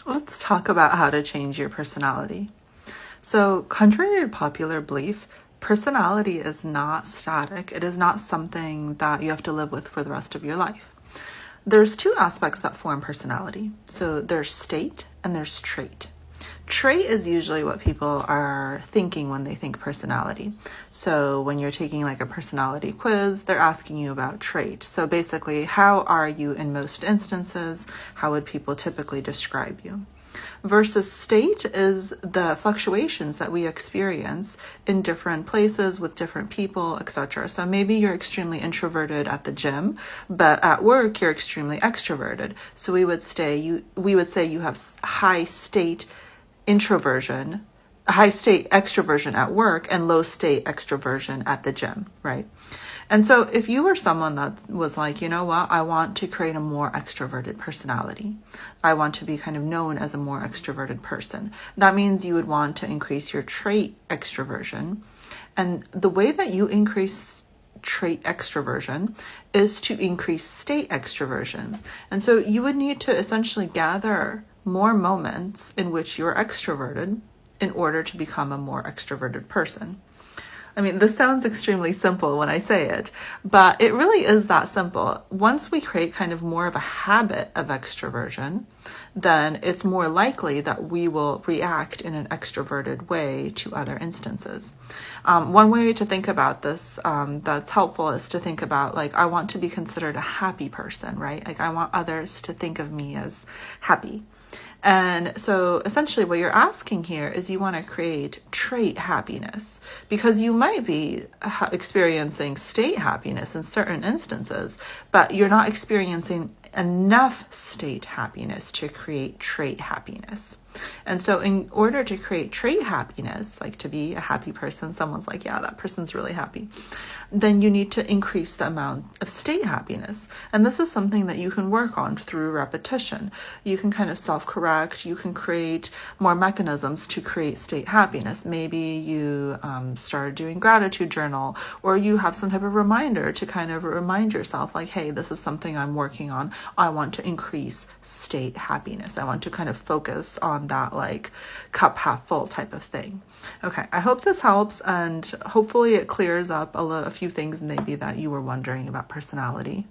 Let's talk about how to change your personality. So, contrary to popular belief, personality is not static. It is not something that you have to live with for the rest of your life. There's two aspects that form personality. So, there's state and there's trait. Trait is usually what people are thinking when they think personality. So when you're taking like a personality quiz, they're asking you about trait. So basically, how are you in most instances? How would people typically describe you? Versus state is the fluctuations that we experience in different places with different people, etc. So maybe you're extremely introverted at the gym, but at work you're extremely extroverted. So we would say you have high state introversion, high state extroversion at work, and low state extroversion at the gym, right? And so if you were someone that was like, you know what, I want to create a more extroverted personality. I want to be kind of known as a more extroverted person. That means you would want to increase your trait extroversion. And the way that you increase trait extroversion is to increase state extroversion. And so you would need to essentially gather more moments in which you're extroverted in order to become a more extroverted person. I mean, this sounds extremely simple when I say it, but it really is that simple. Once we create kind of more of a habit of extroversion, then it's more likely that we will react in an extroverted way to other instances. One way to think about this that's helpful is to think about, like, I want to be considered a happy person, right? Like, I want others to think of me as happy. And so essentially what you're asking here is you want to create trait happiness, because you might be experiencing state happiness in certain instances, but you're not experiencing enough state happiness to create trait happiness. And so in order to create trait happiness, like to be a happy person, someone's like, yeah, that person's really happy, then you need to increase the amount of state happiness. And this is something that you can work on through repetition. You can kind of self-correct. You can create more mechanisms to create state happiness. Maybe you started doing gratitude journal, or you have some type of reminder to kind of remind yourself, like, hey, this is something I'm working on. I want to increase state happiness. I want to kind of focus on that, like, cup half full type of thing. Okay, I hope this helps, and hopefully it clears up a few things maybe that you were wondering about personality.